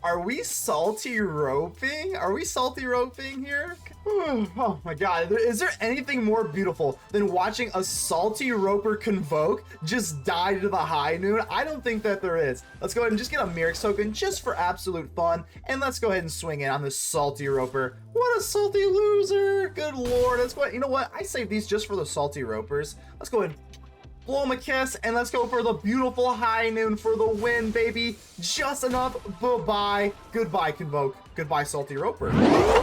Are we salty roping? Are we salty roping here? Oh my god, is there anything more beautiful than watching a salty roper convoke just die to the high noon? I don't think that there is. Let's go ahead and just get a Mirrex token just for absolute fun, and let's go ahead and swing in on this salty roper. What a salty loser! Good lord, let's go ahead. You know what? I saved these just for the salty ropers. Let's go ahead and blow him a kiss, and let's go for the beautiful high noon for the win, baby. Just enough. Bye-bye. Goodbye, Convoke. Goodbye, Salty Roper.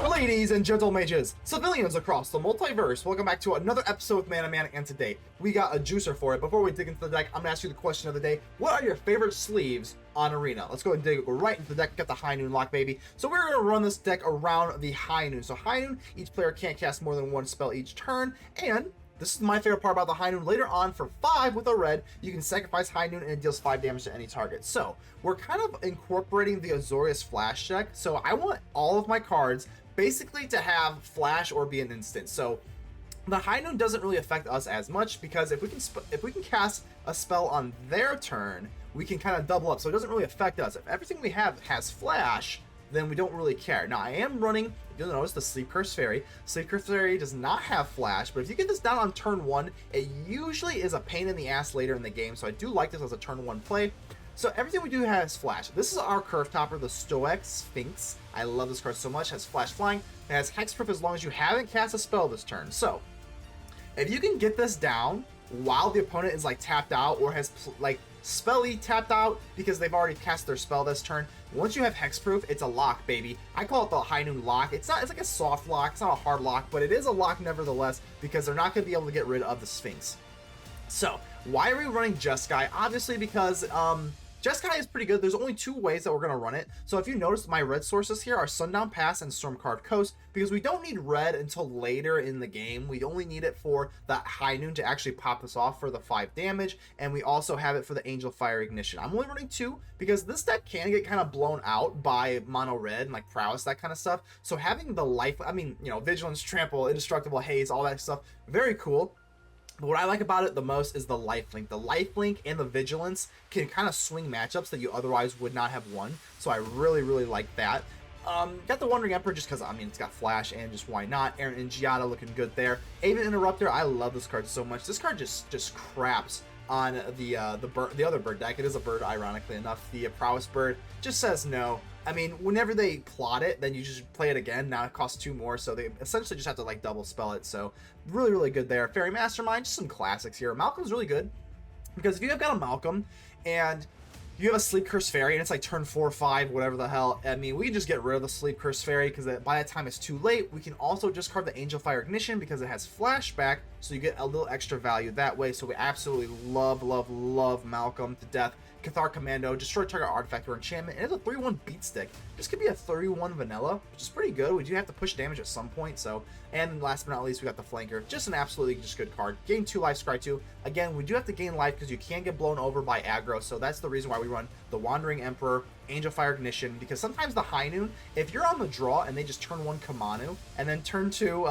Ladies and gentle mages, civilians across the multiverse, welcome back to another episode with Man Man, and today we got a juicer for it. Before we dig into the deck, I'm gonna ask you the question of the day. What are your favorite sleeves on Arena? Let's go and dig right into the deck, get the high noon lock, baby. So we're gonna run this deck around the high noon. So high noon, each player can't cast more than one spell each turn, and this is my favorite part about the high noon. Later on, for 5 with a red, you can sacrifice high noon and it deals 5 damage to any target. So we're kind of incorporating the Azorius flash deck. So I want all of my cards basically to have flash or be an instant. So the high noon doesn't really affect us as much because if we can cast a spell on their turn, we can kind of double up. So it doesn't really affect us. If everything we have has flash, then we don't really care. Now I am running, you'll notice, the Sleep-Cursed Faerie. Sleep-Cursed Faerie does not have flash, but if you get this down on turn 1, it usually is a pain in the ass later in the game, so I do like this as a turn 1 play. So everything we do has flash. This is our curve topper, the Stoic Sphinx. I love this card so much. It has flash flying. It has hexproof as long as you haven't cast a spell this turn. So if you can get this down while the opponent is like tapped out or has like spelly tapped out because they've already cast their spell this turn, once you have hexproof, it's a lock, baby. I call it the high noon lock. It's like a soft lock. It's not a hard lock, but it is a lock nevertheless because they're not going to be able to get rid of the Sphinx. So why are we running Jeskai? Obviously because Jeskai is pretty good. There's only 2 ways that we're going to run it. So if you notice, my red sources here are Sundown Pass and Stormcarved Coast because we don't need red until later in the game. We only need it for that high noon to actually pop us off for the 5 damage, and we also have it for the Angelfire Ignition. I'm only running 2 because this deck can get kind of blown out by mono red and like prowess, that kind of stuff. So having the life, I mean, you know, vigilance, trample, indestructible, haze, all that stuff, very cool. But what I like about it the most is the lifelink. The lifelink and the vigilance can kind of swing matchups that you otherwise would not have won. So I really, really like that. Got the Wandering Emperor just because, I mean, it's got flash and just why not. Errant and Giada looking good there. Aven Interrupter, I love this card so much. This card just craps on the other bird deck. It is a bird, ironically enough. The prowess bird just says no. I mean, whenever they plot it, then you just play it again. Now it costs 2 more, so they essentially just have to like double spell it. So really, really good there. Faerie Mastermind, just some classics here. Malcolm's really good because if you have got a Malcolm and you have a Sleep-Cursed Faerie and it's like turn 4 or 5, whatever the hell, I mean, we can just get rid of the Sleep-Cursed Faerie because by that time it's too late. We can also discard the Angelfire Ignition because it has flashback, so you get a little extra value that way. So we absolutely love, love, love Malcolm to death. Cathar Commando, destroy target artifact or enchantment, and it's a 3-1 beat stick. This could be a 31 vanilla, which is pretty good. We do have to push damage at some point, so. And last but not least, we got the flanker. Just an absolutely just good card. Gain 2 life, scry 2. Again, we do have to gain life because you can get blown over by aggro, so that's the reason why we run the Wandering Emperor, Angelfire Ignition, because sometimes the high noon, if you're on the draw and they just turn 1 Commando, and then turn 2,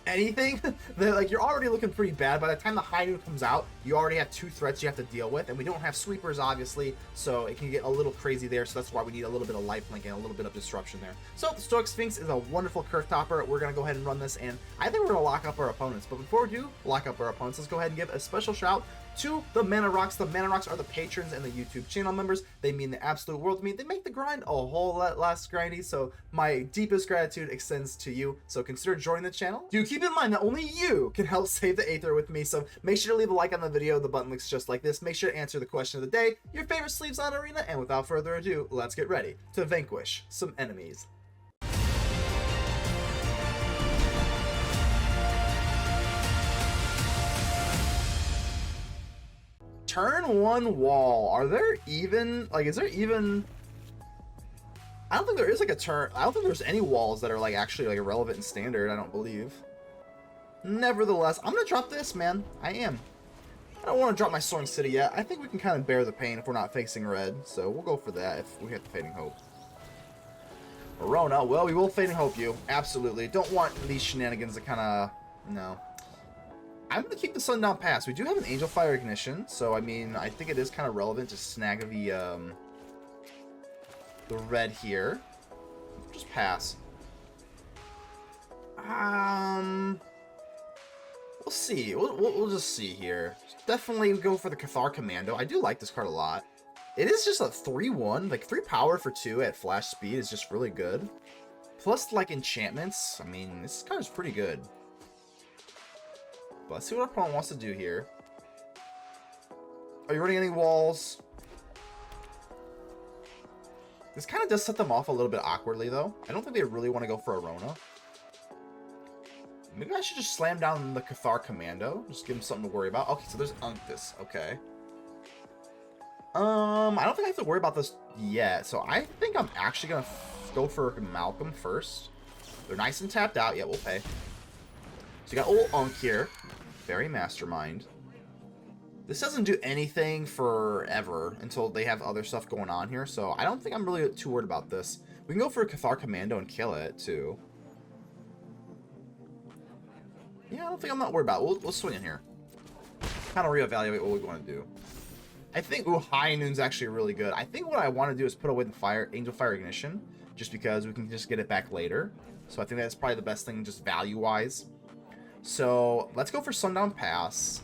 anything, like you're already looking pretty bad. By the time the high noon comes out, you already have 2 threats you have to deal with, and we don't have sweepers obviously, so it can get a little crazy there. So that's why we need a little bit of lifelink and a little bit of disruption there. So the Stoic Sphinx is a wonderful curve topper. We're gonna go ahead and run this, and I think we're gonna lock up our opponents. But before we do lock up our opponents, let's go ahead and give a special shout to the Mana Rocks. The Mana Rocks are the patrons and the YouTube channel members. They mean the absolute world to me. They make the grind a whole lot less grindy, so my deepest gratitude extends to you. So consider joining the channel. Do keep in mind that only you can help save the Aether with me, so make sure to leave a like on the video. The button looks just like this. Make sure to answer the question of the day, your favorite sleeves on Arena, and without further ado, let's get ready to vanquish some enemies. Turn 1 wall. Are there even, like, is there even, I don't think there is like a turn, I don't think there's any walls that are like actually like irrelevant in standard, I don't believe. Nevertheless, I'm gonna drop this, man. I am. I don't want to drop my Soaring City yet. I think we can kind of bear the pain if we're not facing red, so we'll go for that if we have the Fading Hope. Verona, well, we will Fading Hope you. Absolutely. Don't want these shenanigans to kind of, no. I'm going to keep the Sundown Pass. We do have an Angelfire Ignition, so I mean, I think it is kind of relevant to snag the the red here. Just pass. We'll see. We'll just see here. Definitely go for the Cathar Commando. I do like this card a lot. It is just a 3-1. Like, 3 power for 2 at flash speed is just really good. Plus, like, enchantments. I mean, this card is pretty good. But let's see what our opponent wants to do here. Are you running any walls? This kind of does set them off a little bit awkwardly, though. I don't think they really want to go for a Rona. Maybe I should just slam down the Cathar Commando. Just give him something to worry about. Okay, so there's Unctus. Okay. I don't think I have to worry about this yet. So I think I'm actually going to go for Malcolm first. They're nice and tapped out. Yeah, we'll pay. So you got old Unk here. Faerie Mastermind. This doesn't do anything forever until they have other stuff going on here. So I don't think I'm really too worried about this. We can go for a Cathar Commando and kill it, too. Yeah, I don't think I'm not worried about it. We'll swing in here. Kind of reevaluate what we want to do. I think, ooh, High Noon's actually really good. I think what I want to do is put away the Angelfire Ignition, just because we can just get it back later. So I think that's probably the best thing, just value-wise. So let's go for Sundown Pass.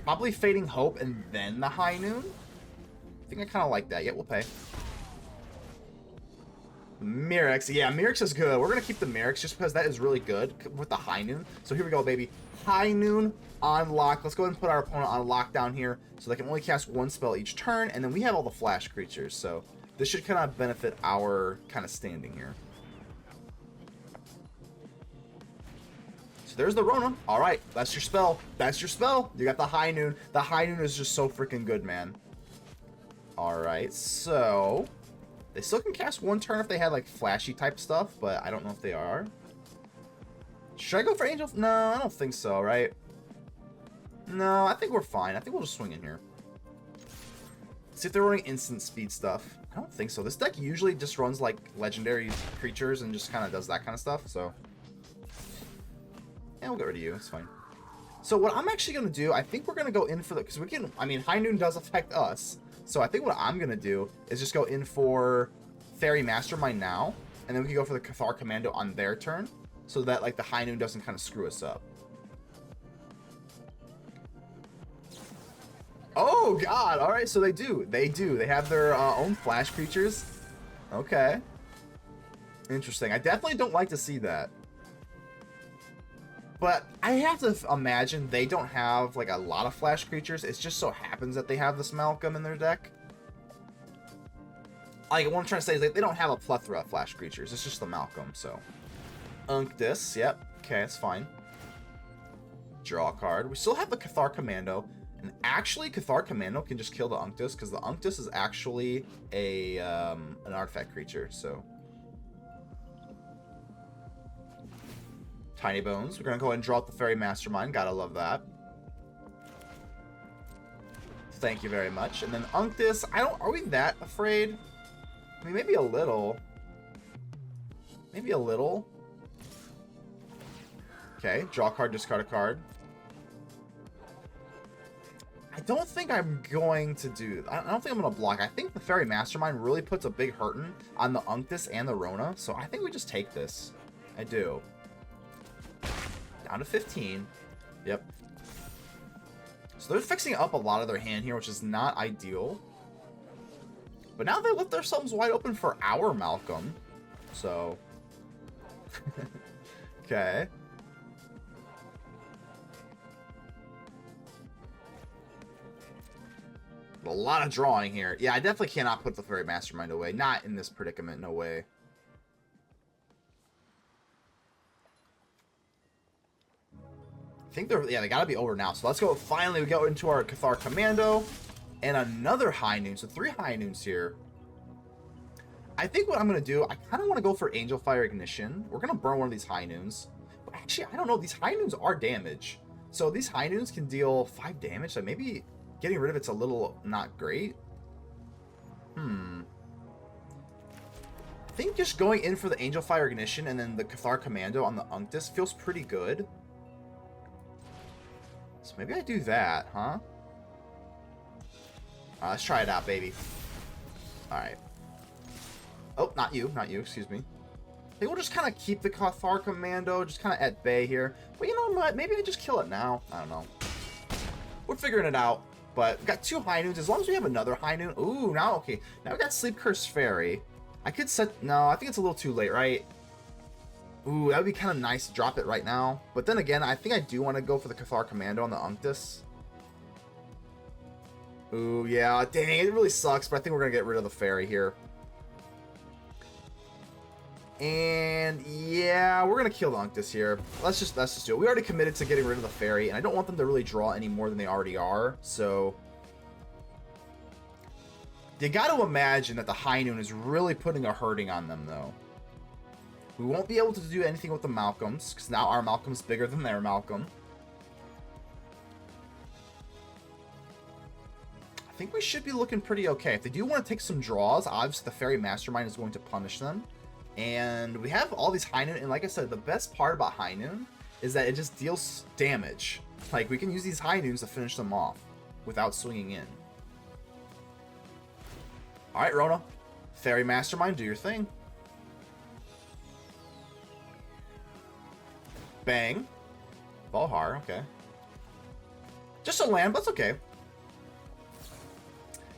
Probably Fading Hope and then the High Noon. I think I kind of like that. Yeah, we'll pay. Mirrex. Yeah, Mirrex is good. We're going to keep the Mirrex just because that is really good with the High Noon. So here we go, baby. High Noon on lock. Let's go ahead and put our opponent on lockdown here so they can only cast 1 spell each turn. And then we have all the flash creatures. So this should kind of benefit our kind of standing here. So there's the Rona. All right, that's your spell. That's your spell. You got the High Noon. The High Noon is just so freaking good, man. All right, so they still can cast 1 turn if they had like flashy type stuff, but I don't know if they are. Should I go for Angel? No, I don't think so, right? No, I think we're fine. I think we'll just swing in here. See if they're running instant speed stuff. I don't think so. This deck usually just runs like legendary creatures and just kind of does that kind of stuff, so yeah, we'll get rid of you. It's fine. So what I'm actually going to do, I think we're going to go in for the, because we can, I mean, High Noon does affect us. So I think what I'm going to do is just go in for Faerie Mastermind now, and then we can go for the Cathar Commando on their turn, so that like the High Noon doesn't kind of screw us up. Oh god, all right, so they do. They have their own flash creatures. Okay. Interesting. I definitely don't like to see that. But I have to imagine they don't have like a lot of flash creatures. It just so happens that they have this Malcolm in their deck. Like, what I'm trying to say is like, they don't have a plethora of flash creatures. It's just the Malcolm, so. Unctus, yep. Okay, it's fine. Draw a card. We still have the Cathar Commando. And actually, Cathar Commando can just kill the Unctus, because the Unctus is actually an artifact creature, so. Tiny Bones. We're going to go ahead and draw out the Faerie Mastermind. Gotta love that. Thank you very much. And then Unctus. Are we that afraid? I mean, maybe a little. Maybe a little. Okay. Draw a card, discard a card. I don't think I'm going to do... I don't think I'm going to block. I think the Faerie Mastermind really puts a big hurtin' on the Unctus and the Rona. So I think we just take this. I do. Down to 15. Yep. So they're fixing up a lot of their hand here, which is not ideal. But now they left themselves wide open for our Malcolm. So. Okay. A lot of drawing here. Yeah, I definitely cannot put the Faerie Mastermind away. Not in this predicament, no way. I think they're, yeah, they gotta be over now. So let's go. Finally, we go into our Cathar Commando and another High Noon. So 3 High Noons here. I think what I'm gonna do, I kind of want to go for Angelfire Ignition. We're gonna burn one of these High Noons. But actually, I don't know. These High Noons are damage. So these High Noons can deal 5 damage. So maybe getting rid of it's a little not great. I think just going in for the Angelfire Ignition and then the Cathar Commando on the Unctus feels pretty good. So maybe I do that, huh? Let's try it out, baby. Alright. Oh, not you, excuse me. I think we'll just kind of keep the Cathar Commando just kind of at bay here. But you know what? Maybe I just kill it now. I don't know. We're figuring it out. But we've got 2 high noons. As long as we have another high noon. Ooh, now, okay. Now we got Sleep-Cursed Faerie. I could set... No, I think it's a little too late, right? Ooh, that would be kind of nice to drop it right now. But then again, I think I do want to go for the Cathar Commando on the Unctus. Ooh, yeah. Dang, it really sucks. But I think we're going to get rid of the Faerie here. And yeah, we're gonna kill the Unctus here. Let's just do it. We already committed to getting rid of the Faerie, and I don't want them to really draw any more than they already are. So you got to imagine that the High Noon is really putting a hurting on them, though. We won't be able to do anything with the Malcolms because now our Malcolm's bigger than their Malcolm. I think we should be looking pretty okay. If they do want to take some draws, obviously the Faerie Mastermind is going to punish them. And we have all these High Noon, and like I said, the best part about High Noon is that it just deals damage. Like, we can use these High Noons to finish them off without swinging in. Alright, Rona. Faerie Mastermind, do your thing. Bang. Valhar, okay. Just a land, but that's okay.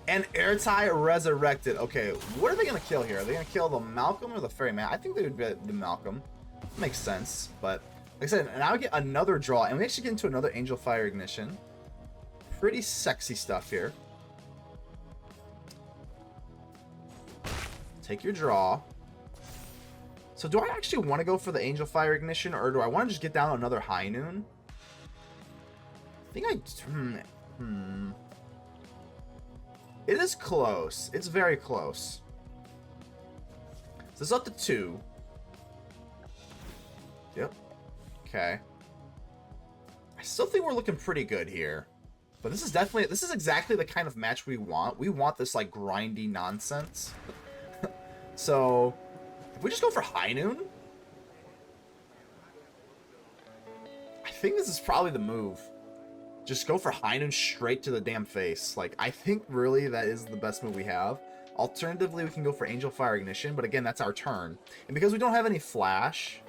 And Errant Resurrected. Okay, what are they going to kill here? Are they going to kill the Malcolm or the Faerie Man? I think they would be the Malcolm. Makes sense. But, like I said, now we get another draw. And we actually get into another Angelfire Ignition. Pretty sexy stuff here. Take your draw. So do I actually want to go for the Angelfire Ignition? Or do I want to just get down another High Noon? I think I... It is close. It's very close. So this is up to 2. Yep. Okay. I still think we're looking pretty good here. But this is exactly the kind of match we want. We want this, like, grindy nonsense. So, if we just go for High Noon, I think this is probably the move. Just go for High Noon straight to the damn face. Like, I think really that is the best move we have. Alternatively, we can go for Angelfire Ignition, but again, that's our turn. And because we don't have any flash,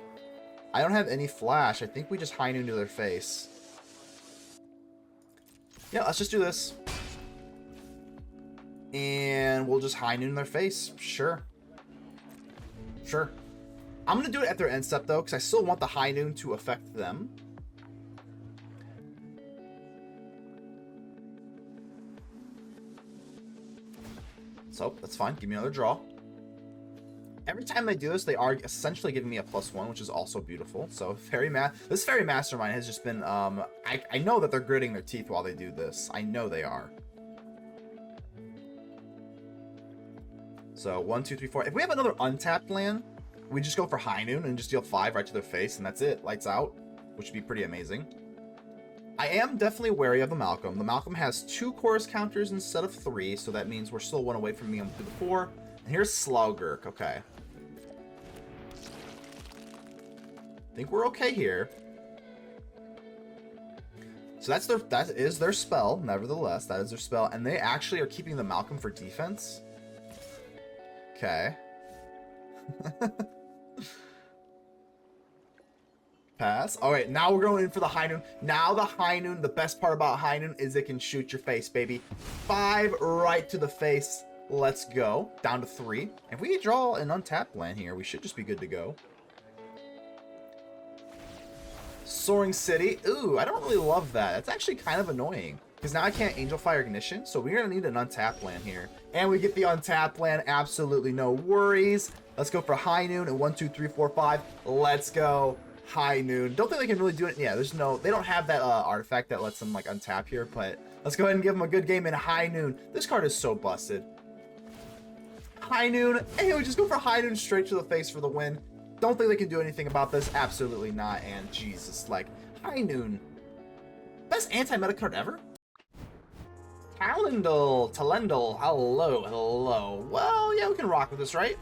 I think we just High Noon to their face. Yeah, let's just do this. And we'll just High Noon their face. Sure. Sure. I'm going to do it at their end step, though, because I still want the High Noon to affect them. So, that's fine. Give me another draw. Every time they do this, they are essentially giving me a +1, which is also beautiful. So, this Faerie Mastermind has just been... I know that they're gritting their teeth while they do this. I know they are. So, 1, 2, 3, 4. If we have another untapped land, we just go for High Noon and just deal 5 right to their face, and that's it. Lights out, which would be pretty amazing. I am definitely wary of the Malcolm. The Malcolm has 2 chorus counters instead of 3, so that means we're still 1 away from being able to do the 4. And here's Slaugurk. Okay. I think we're okay here. So that is their spell, nevertheless. That is their spell. And they actually are keeping the Malcolm for defense. Okay. Pass. All right, now we're going in for the High Noon. Now the High Noon, the best part about High Noon is it can shoot your face, baby. 5 right to the face. Let's go. Down to 3. If we draw an untapped land here, we should just be good to go. Soaring City. Ooh, I don't really love that. That's actually kind of annoying. Because now I can't Angelfire Ignition, so we're going to need an untapped land here. And we get the untapped land. Absolutely no worries. Let's go for High Noon and 1, 2, 3, 4, 5. Let's go. High Noon. Don't think they can really do it. Yeah, they don't have that artifact that lets them like untap here, but let's go ahead and give them a good game in High Noon. This card is so busted. High Noon, and we just go for High Noon straight to the face for the win. Don't think they can do anything about this. Absolutely not. And Jesus, like High Noon, best anti-meta card ever. Talendal, hello. Well, yeah, we can rock with this, right?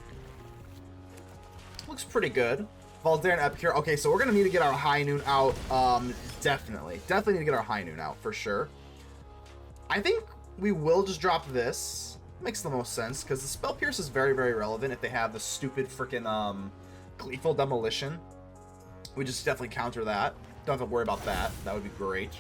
Looks pretty good. Valdarin Epicure. Okay, so we're gonna need to get our High Noon out. Definitely need to get our High Noon out for sure. I think we will just drop this Makes the most sense, because the Spell Pierce is very, very relevant if they have the stupid freaking Gleeful Demolition. We just definitely counter that. Don't have to worry about that. That would be great.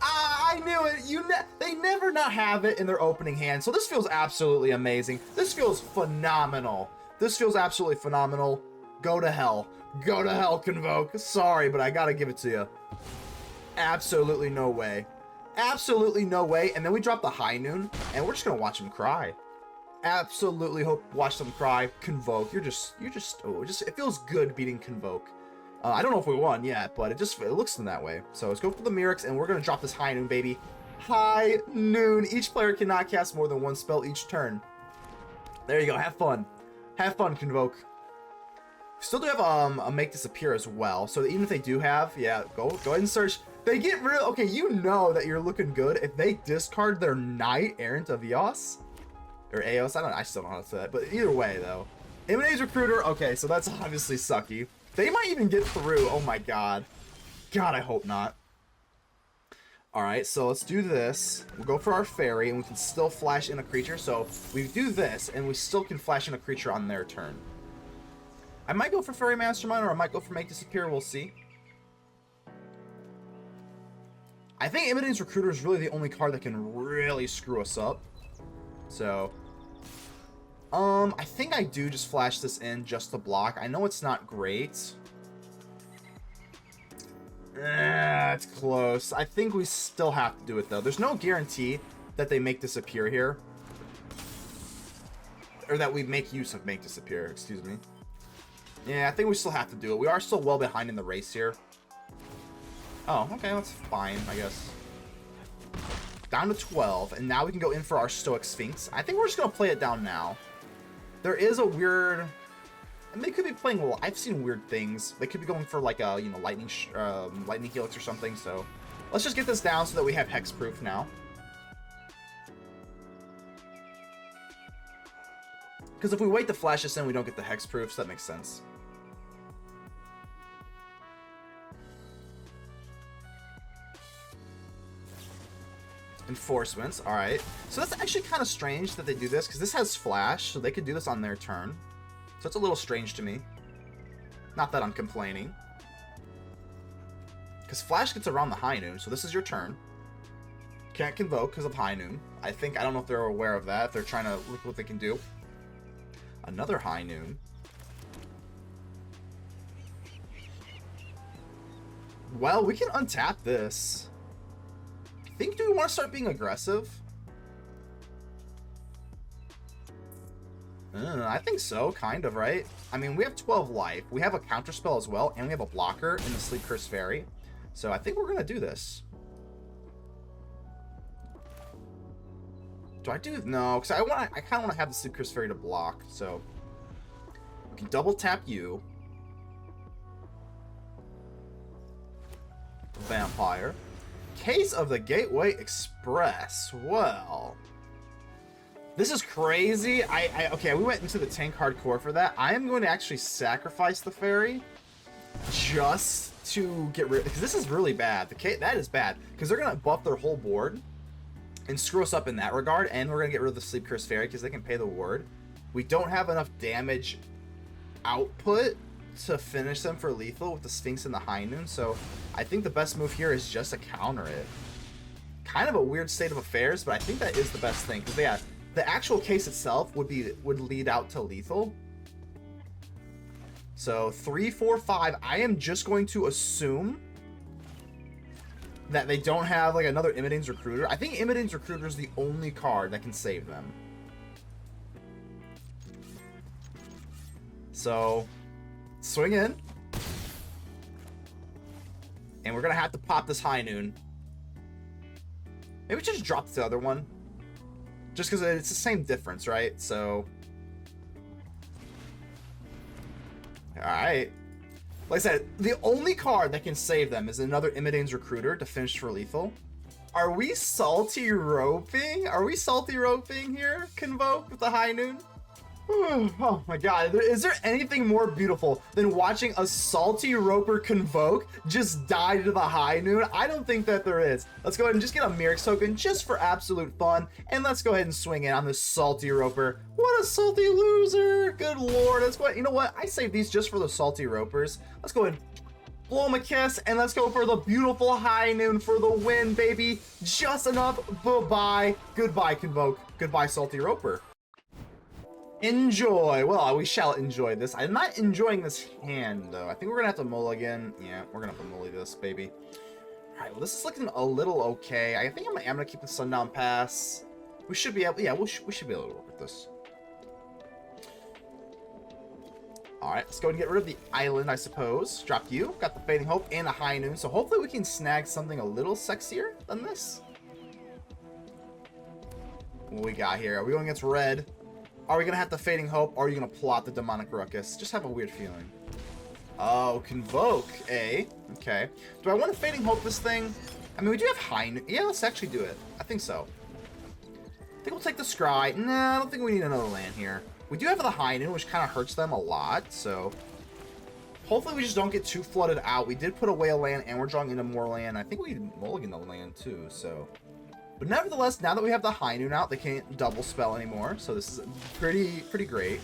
Ah, I knew it! They never not have it in their opening hand, so this feels absolutely amazing. This feels phenomenal. This feels absolutely phenomenal. Go to hell. Go to hell, Convoke. Sorry, but I gotta give it to you. Absolutely no way. Absolutely no way. And then we drop the High Noon, and we're just gonna watch him cry. Absolutely watch them cry. Convoke. It feels good beating Convoke. I don't know if we won yet, but it looks in that way. So let's go for the Mirrex, and we're gonna drop this High Noon, baby. High Noon. Each player cannot cast more than one spell each turn. There you go. Have fun. Have fun, Convoke. Still do have a Make Disappear as well. So even if they do have, yeah, go ahead and search. They get real. Okay, you know that you're looking good if they discard their Knight Errant of Eos or Eos. I still don't know how to say that, but either way though. Imminate's Recruiter. Okay, so that's obviously sucky. They might even get through. Oh my god. God, I hope not. All right, so let's do this. We'll go for our Faerie, and we can still flash in a creature. So we do this, and we still can flash in a creature on their turn. I might go for Faerie Mastermind, or I might go for Make Disappear. We'll see. I think Imminate's Recruiter is really the only card that can really screw us up. So, I think I do just flash this in just to block. I know it's not great. It's close. I think we still have to do it, though. There's no guarantee that they Make Disappear here. Or that we make use of Make Disappear, excuse me. Yeah, I think we still have to do it. We are still well behind in the race here. Oh, okay, that's fine, I guess. Down to 12, and now we can go in for our Stoic Sphinx. I think we're just going to play it down now. There is a weird... And they could be playing... Well, I've seen weird things. They could be going for, like, a, you know, Lightning Helix or something, so... Let's just get this down so that we have Hexproof now. Because if we wait to flash this in, we don't get the Hexproof, so that makes sense. Enforcements, alright. So that's actually kind of strange that they do this, because this has Flash, so they could do this on their turn. So it's a little strange to me. Not that I'm complaining. Because Flash gets around the High Noon, so this is your turn. Can't Convoke because of High Noon. I don't know if they're aware of that, if they're trying to look what they can do. Another High Noon. Well, we can untap this. Do we want to start being aggressive? I think so, kind of, right? I mean, we have 12 life. We have a counterspell as well, and we have a blocker in the Sleep-Cursed Faerie. So I think we're going to do this. Do I do... No, because I kind of want to have the Sleep-Cursed Faerie to block, so... We can double tap you. Vampire. Case of the Gateway Express. Well, this is crazy. Okay, we went into the tank hardcore for that. I am going to actually sacrifice the Faerie just to get rid, because this is really bad. That is bad because they're going to buff their whole board and screw us up in that regard, and we're going to get rid of the Sleep-Cursed Faerie because they can pay the ward. We don't have enough damage output to finish them for lethal with the Sphinx and the High Noon, so I think the best move here is just to counter it. Kind of a weird state of affairs, but I think that is the best thing, because yeah, the actual case itself would lead out to lethal. So 3, 4, 5. I am just going to assume that they don't have like another Imminate's Recruiter. I think Imminate's Recruiter is the only card that can save them. So swing in. And we're going to have to pop this High Noon. Maybe just drop the other one. Just because it's the same difference, right? So... Alright. Like I said, the only card that can save them is another Imminate's Recruiter to finish for lethal. Are we salty roping? Are we salty roping here, Convoke, with the High Noon? Oh my god, is there anything more beautiful than watching a salty roper convoke just die to the high noon? I don't think that there is. Let's go ahead and just get a Mirrex token just for absolute fun, and let's go ahead and swing in on this salty roper. What a salty loser! Good lord, let's go ahead. You know what? I saved these just for the salty ropers. Let's go ahead and blow him a kiss, and let's go for the beautiful high noon for the win, baby. Just enough. Bye-bye. Goodbye, convoke. Goodbye, salty roper. Enjoy. Well, we shall enjoy this. I'm not enjoying this hand, though. I think we're gonna have to mulligan. Yeah, we're gonna have to mulligan this, baby. All right, well, this is looking a little okay. I think I'm gonna keep the Sundown Pass. We should be able, yeah, we should be able to work with this. All right, let's go and get rid of the island, I suppose. Drop you. Got the Fading Hope and a High Noon, so hopefully we can snag something a little sexier than this. What we got here? Are we going against red? Are we going to have the Fading Hope, or are you going to plot the Demonic Ruckus? Just have a weird feeling. Oh, Convoke, eh? Okay. Do I want to Fading Hope this thing? I mean, we do have High Noon. Yeah, let's actually do it. I think so. I think we'll take the Scry. Nah, I don't think we need another land here. We do have the High Noon, which kind of hurts them a lot, so hopefully we just don't get too flooded out. We did put away a land, and we're drawing into more land. I think we mulligan the land, too, so... But nevertheless, now that we have the High Noon out, they can't double spell anymore, so this is pretty great.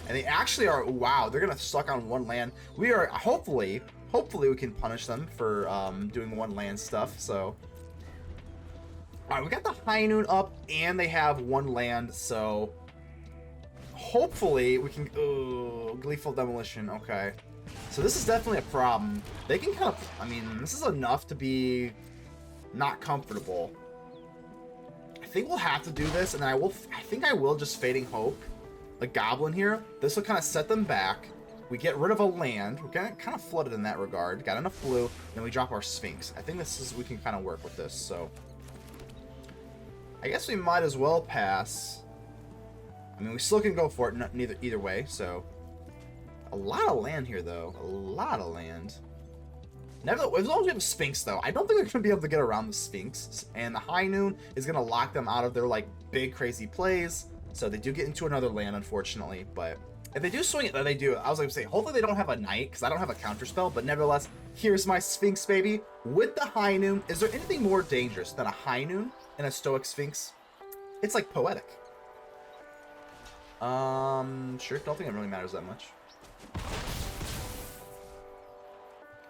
And they actually are, wow, they're going to suck on one land. We are, hopefully we can punish them for doing one land stuff, so... Alright, we got the High Noon up, and they have one land, so... Hopefully we can... Oh, Gleeful Demolition, okay. So this is definitely a problem. They can kind of... I mean, this is enough to be not comfortable. I think we'll have to do this, and I think I will just Fading Hope the Goblin here. This will kind of set them back. We get rid of a land. We're kind of flooded in that regard. Got enough blue. Then we drop our Sphinx. I think this is... We can kind of work with this, so... I guess we might as well pass... I mean, we still can go for it either way, so... A lot of land here, though. A lot of land. Nevertheless, as long as we have a Sphinx, though, I don't think we're going to be able to get around the Sphinx. And the High Noon is going to lock them out of their, like, big, crazy plays. So they do get into another land, unfortunately. But if they do swing it, they do. I was going to say, hopefully they don't have a Knight, because I don't have a counterspell. But nevertheless, here's my Sphinx, baby. With the High Noon, is there anything more dangerous than a High Noon and a Stoic Sphinx? It's, like, poetic. Sure. Don't think it really matters that much.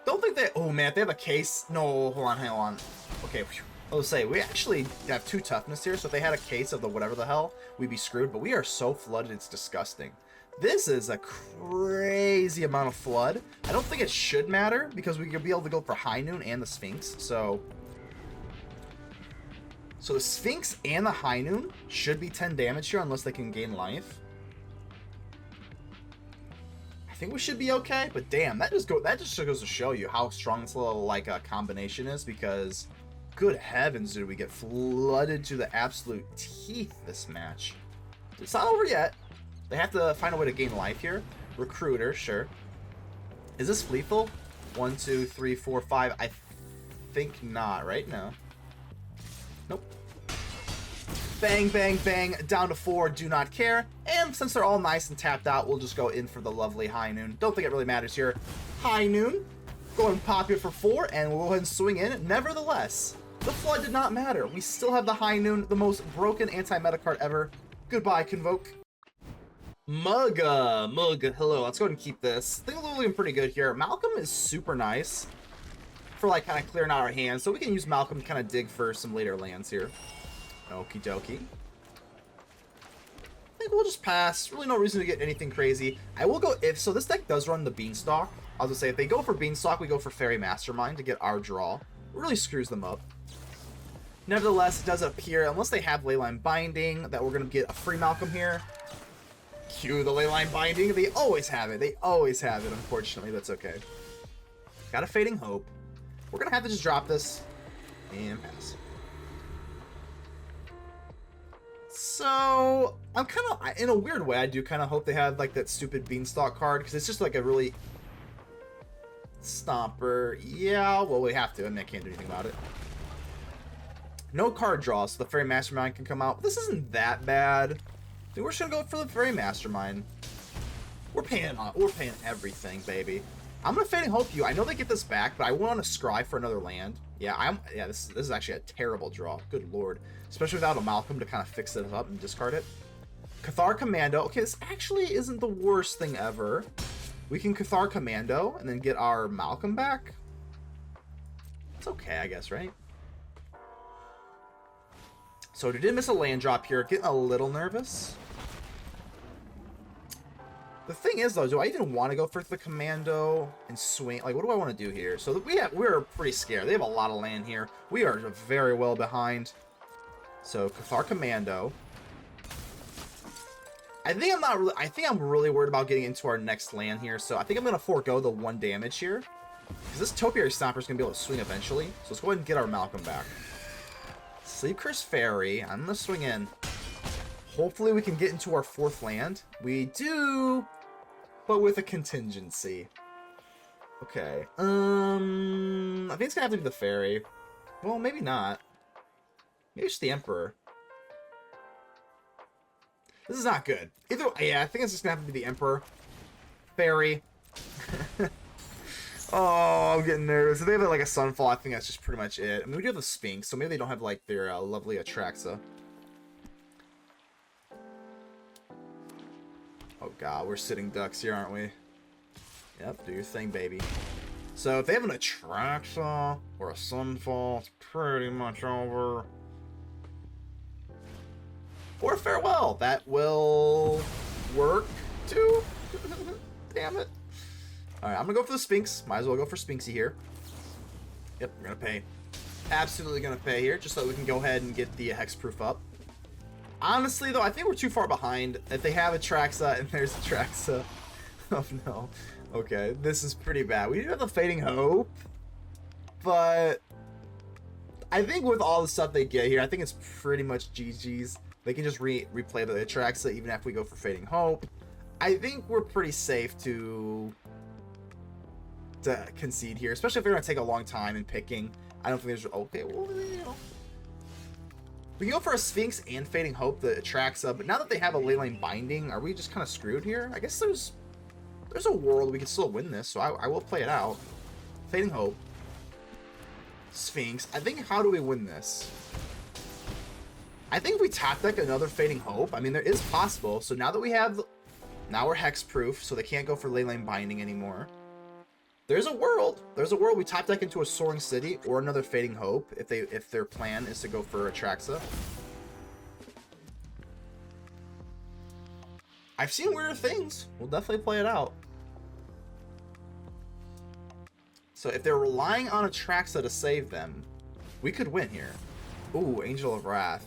Don't think they... Oh, man. If they have a case... No, hold on. Okay. I was say, we actually have 2 toughness here, so if they had a case of the whatever the hell, we'd be screwed. But we are so flooded, it's disgusting. This is a crazy amount of flood. I don't think it should matter, because we could be able to go for High Noon and the Sphinx, so... So the Sphinx and the High Noon should be 10 damage here, unless they can gain life. I think we should be okay, but damn, that just goes to show you how strong this little, like, combination is, because good heavens, dude, we get flooded to the absolute teeth this match. It's not over yet. They have to find a way to gain life here. Recruiter, sure. Is this lethal? 1, 2, 3, 4, 5. I think not, right? No. Nope. Bang, bang, bang. Down to 4. Do not care. And since they're all nice and tapped out, we'll just go in for the lovely High Noon. Don't think it really matters here. High Noon. Go and pop it for 4, and we'll go ahead and swing in. Nevertheless, the flood did not matter. We still have the High Noon, the most broken anti-meta card ever. Goodbye, Convoke. Mug, hello. Let's go ahead and keep this. Things are looking pretty good here. Malcolm is super nice for, like, kind of clearing out our hands, so we can use Malcolm to kind of dig for some later lands here. Okie dokie. I think we'll just pass. Really no reason to get anything crazy. I will go if... So this deck does run the Beanstalk. I'll just say if they go for Beanstalk, we go for Faerie Mastermind to get our draw. It really screws them up. Nevertheless, it does appear, unless they have Leyline Binding, that we're going to get a free Malcolm here. Cue the Leyline Binding. They always have it. They always have it, unfortunately. That's okay. Got a Fading Hope. We're going to have to just drop this and pass. So, I'm kind of, in a weird way, I do kind of hope they have, like, that stupid Beanstalk card, because it's just, like, a really... Stomper. Yeah, well, we have to, and I can't do anything about it. No card draw, so the Faerie Mastermind can come out. This isn't that bad. I think we're just gonna go for the Faerie Mastermind. We're paying everything, baby. I'm gonna Fading Hope you. I know they get this back, but I want to scry for another land. Yeah, this is actually a terrible draw. Good lord. Especially without a Malcolm to kind of fix it up and discard it. Cathar Commando. Okay, this actually isn't the worst thing ever. We can Cathar Commando and then get our Malcolm back. It's okay, I guess, right? So we did miss a land drop here. Getting a little nervous. The thing is, though, do I even want to go for the Commando and swing? Like, what do I want to do here? So we're pretty scared. They have a lot of land here. We are very well behind. So Cathar Commando. I think I'm really worried about getting into our next land here. So I think I'm gonna forego the 1 damage here, because this Topiary Stomper is gonna be able to swing eventually. So let's go ahead and get our Malcolm back. Sleep-Cursed Faerie. I'm gonna swing in. Hopefully we can get into our 4th land. We do, but with a contingency. Okay. I think it's gonna have to be the Faerie. Well, maybe not. Maybe it's the Emperor. This is not good. Yeah, I think it's just gonna have to be the Emperor. Faerie. Oh, I'm getting nervous. If they have like a Sunfall, I think that's just pretty much it. I mean, we do have the Sphinx, so maybe they don't have like their lovely Atraxa. Oh god, we're sitting ducks here, aren't we? Yep, do your thing, baby. So if they have an Atraxa or a Sunfall, it's pretty much over. Or Farewell. That will work too. Damn it. Alright, I'm gonna go for the Sphinx. Might as well go for Sphinxy here. Yep, we're gonna pay. Absolutely gonna pay here, just so we can go ahead and get the Hexproof up. Honestly, though, I think we're too far behind. If they have Atraxa and there's Atraxa. Oh no. Okay, this is pretty bad. We do have the Fading Hope, but I think with all the stuff they get here, I think it's pretty much GG's. They can just replay the Atraxa even if we go for Fading Hope. I think we're pretty safe to concede here, especially if they're going to take a long time in picking. I don't think there's... Okay, well, you know. We can go for a Sphinx and Fading Hope, the Atraxa, but now that they have a Leyline Binding, are we just kind of screwed here? I guess there's a world we can still win this, so I will play it out. Fading Hope. Sphinx. I think, how do we win this? I think if we top deck another Fading Hope, I mean, there is possible. So now that we have... Now we're Hexproof, so they can't go for Leyline Binding anymore. There's a world. There's a world we top deck into a Soaring City or another Fading Hope if their plan is to go for Atraxa. I've seen weirder things. We'll definitely play it out. So if they're relying on Atraxa to save them, we could win here. Ooh, Angel of Wrath.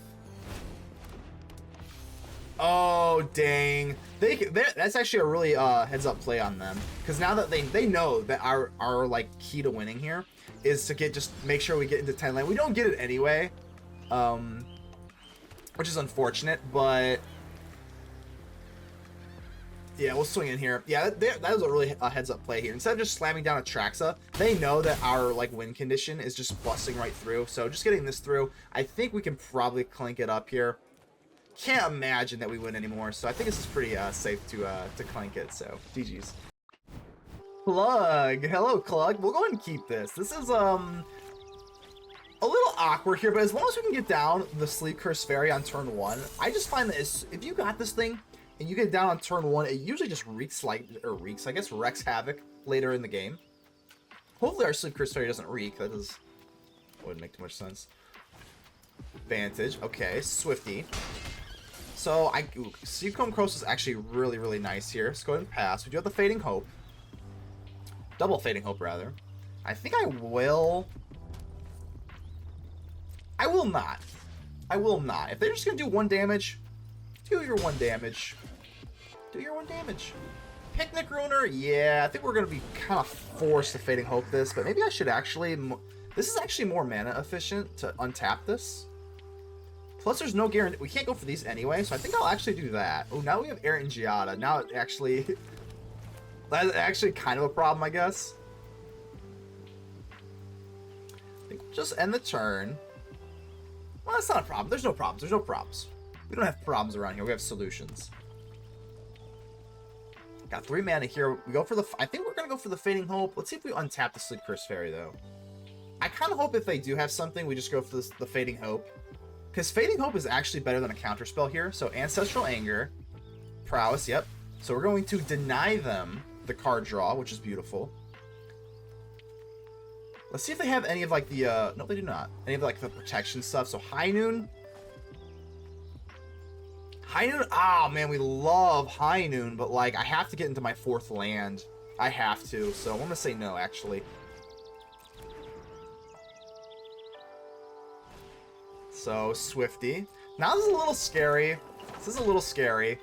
Oh, dang. That's actually a really heads up play on them, because now that they know that our like key to winning here is to just make sure we get into 10 land. We don't get it anyway, which is unfortunate, but yeah, we'll swing in here. Yeah, that was a really heads up play here. Instead of just slamming down Atraxa, they know that our like win condition is just busting right through. So just getting this through, I think we can probably clink it up here. Can't imagine that we win anymore, so I think this is pretty safe to clank it. So GG's. Clug, hello Clug. We'll go ahead and keep this. This is a little awkward here, but as long as we can get down the Sleep-Cursed Faerie on turn 1, I just find that if you got this thing and you get down on turn 1, it usually just I guess wrecks havoc later in the game. Hopefully our Sleep-Cursed Faerie doesn't wreak. Wouldn't make too much sense. Vantage. Okay, Swifty. So, Seachrome Coast is actually really, really nice here. Let's go ahead and pass. We do have the Fading Hope. Double Fading Hope, rather. I think I will... I will not. I will not. If they're just going to do 1 damage, do your 1 damage. Do your 1 damage. Picnic Ruiner, yeah, I think we're going to be kind of forced to Fading Hope this, but maybe I should actually... This is actually more mana efficient to untap this. Plus, there's no guarantee. We can't go for these anyway, so I think I'll actually do that. Oh, now we have Errant and Giada. Now it actually... That's actually kind of a problem, I guess. I think we'll just end the turn. Well, that's not a problem. There's no problems. There's no problems. We don't have problems around here. We have solutions. Got 3 mana here. We go for the... I think we're going to go for the Fading Hope. Let's see if we untap the Sleep-Cursed Faerie, though. I kind of hope if they do have something, we just go for the Fading Hope. Because Fading Hope is actually better than a counterspell here. So Ancestral Anger. Prowess, yep. So we're going to deny them the card draw, which is beautiful. Let's see if they have any of, like, the... no, they do not. Any of, like, the protection stuff. So High Noon... High Noon, ah, man, we love High Noon, but, like, I have to get into my 4th land. I have to, so I'm going to say no, actually. So, Swifty. Now this is a little scary. This is a little scary.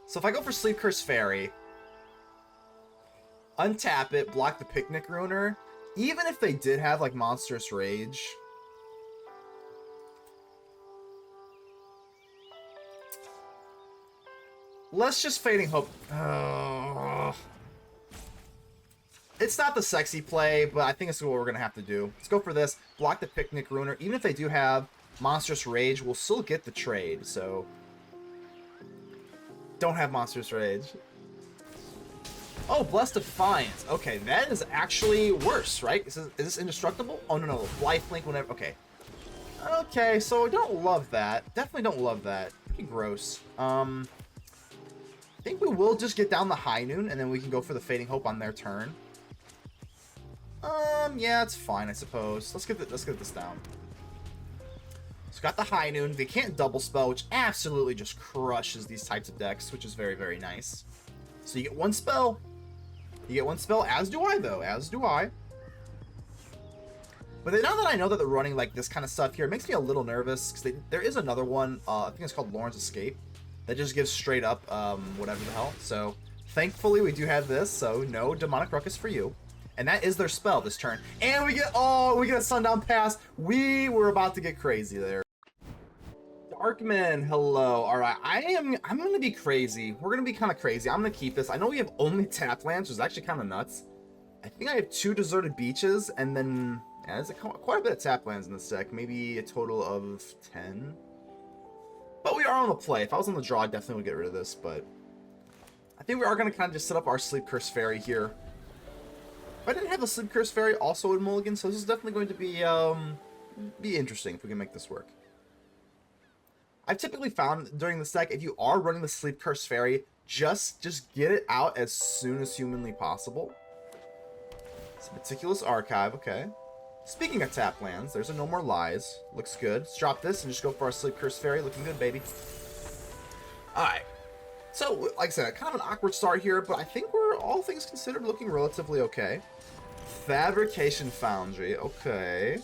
So if I go for Sleep-Cursed Faerie, untap it, block the Picnic Ruiner, even if they did have, like, Monstrous Rage... Let's just Fading Hope. It's not the sexy play, but I think it's what we're going to have to do. Let's go for this. Block the Picnic Ruiner. Even if they do have Monstrous Rage, we'll still get the trade, so... Don't have Monstrous Rage. Oh, Blessed Defiance. Okay, that is actually worse, right? Is this indestructible? Oh, no. Lifelink whenever... Okay. Okay, so I don't love that. Definitely don't love that. Pretty gross. I think we will just get down the High Noon, and then we can go for the Fading Hope on their turn. Yeah, it's fine, I suppose. Let's get this down. So got the High Noon. They can't double spell, which absolutely just crushes these types of decks, which is very, very nice. So you get 1 spell. You get 1 spell, as do I, though. As do I. But now that I know that they're running, like, this kind of stuff here, it makes me a little nervous, because there is another one, I think it's called Lauren's Escape, that just gives straight up, whatever the hell. So, thankfully, we do have this, so no Demonic Ruckus for you. And that is their spell this turn. And we get a Sundown Pass. We were about to get crazy there. Darkman, hello. Alright, I'm gonna be crazy. We're gonna be kind of crazy. I'm gonna keep this. I know we have only tap lands, which is actually kind of nuts. I think I have 2 Deserted Beaches, and then, yeah, there's quite a bit of tap lands in this deck. Maybe a total of 10. But we are on the play. If I was on the draw, I definitely would get rid of this, but I think we are going to kind of just set up our Sleep-Cursed Faerie here. If I didn't have a Sleep-Cursed Faerie also in Mulligan, so this is definitely going to be interesting if we can make this work. I've typically found during this deck, if you are running the Sleep-Cursed Faerie, just get it out as soon as humanly possible. It's a Meticulous Archive, okay. Speaking of tap lands, there's a No More Lies. Looks good. Let's drop this and just go for our Sleep-Cursed Faerie. Looking good, baby. Alright. So, like I said, kind of an awkward start here, but I think we're, all things considered, looking relatively okay. Fabrication Foundry. Okay.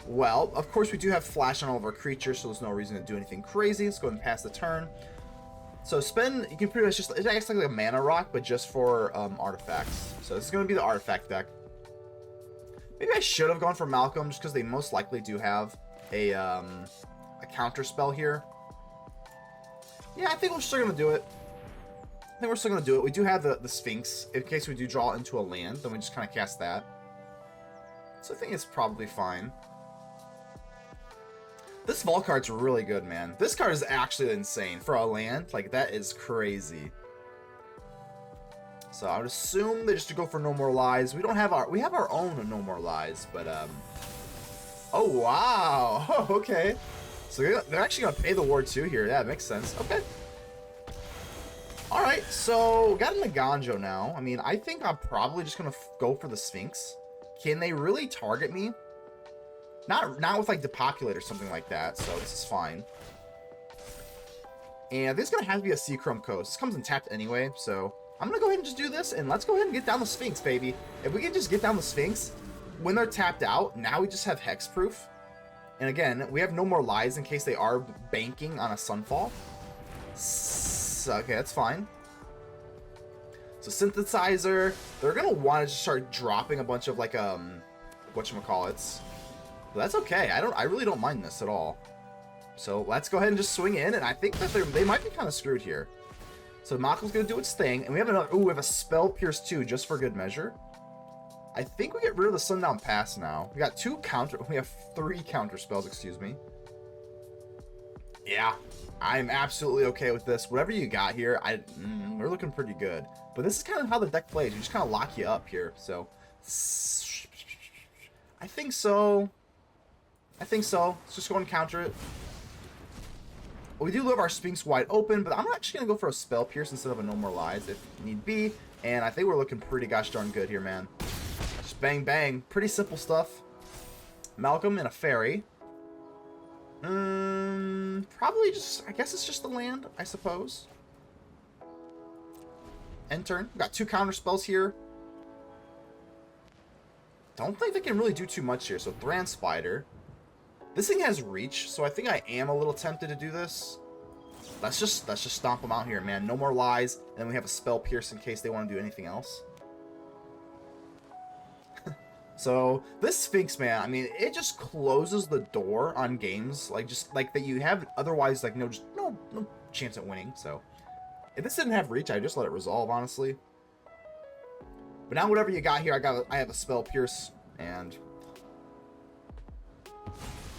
Well, of course, we do have Flash on all of our creatures, so there's no reason to do anything crazy. Let's go ahead and pass the turn. So, spend, you can pretty much just, it's actually like a mana rock, but just for artifacts. So, this is going to be the artifact deck. Maybe I should have gone for Malcolm, just because they most likely do have a counter spell here. Yeah, I think we're still going to do it. We do have the Sphinx. In case we do draw into a land, then we just kind of cast that. So I think it's probably fine. This Vault card's really good, man. This card is actually insane. For a land, like, that is crazy. So I would assume they just go for No More Lies. We have our own No More Lies, but oh wow. Oh, okay. So they're actually gonna pay the Ward 2 here. Yeah, it makes sense. Okay. Alright, so got an Eiganjo now. I mean, I think I'm probably just gonna go for the Sphinx. Can they really target me? Not with like Depopulate or something like that, so this is fine. And this is gonna have to be a Seachrome Coast. This comes in tapped anyway, so I'm going to go ahead and just do this, and let's go ahead and get down the Sphinx, baby. If we can just get down the Sphinx, when they're tapped out, now we just have Hexproof. And again, we have No More Lies in case they are banking on a Sunfall. So, okay, that's fine. So, Synthesizer, they're going to want to just start dropping a bunch of, like, whatchamacallits. But that's okay. I really don't mind this at all. So, let's go ahead and just swing in, and I think that they might be kind of screwed here. So Mako's gonna do its thing, and we have another. Ooh, we have a Spell Pierce 2 just for good measure. I think we get rid of the Sundown Pass now. We got 3 counter spells, excuse me. Yeah. I'm absolutely okay with this. Whatever you got here, we're looking pretty good. But this is kind of how the deck plays. You just kind of lock you up here. So, I think so. Let's just go and counter it. We do leave our Sphinx wide open, but I'm actually going to go for a Spell Pierce instead of a No More Lies if need be. And I think we're looking pretty gosh darn good here, man. Just bang, bang. Pretty simple stuff. Malcolm and a Faerie. Probably just, I guess it's just the land, I suppose. End turn. We've got 2 counter spells here. Don't think they can really do too much here. So Thran Spider. This thing has reach, so I think I am a little tempted to do this. Let's just stomp them out here, man. No More Lies, and then we have a Spell Pierce in case they want to do anything else. So this Sphinx, man, I mean, it just closes the door on games like that you have otherwise like no chance at winning. So if this didn't have reach, I'd just let it resolve, honestly. But now whatever you got here, I have a Spell Pierce and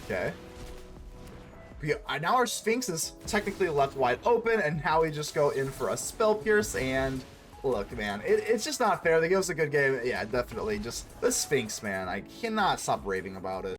okay. Now our Sphinx is technically left wide open, and now we just go in for a Spell Pierce, and look, man, it's just not fair. They give us a good game. Yeah, definitely. Just the Sphinx, man. I cannot stop raving about it.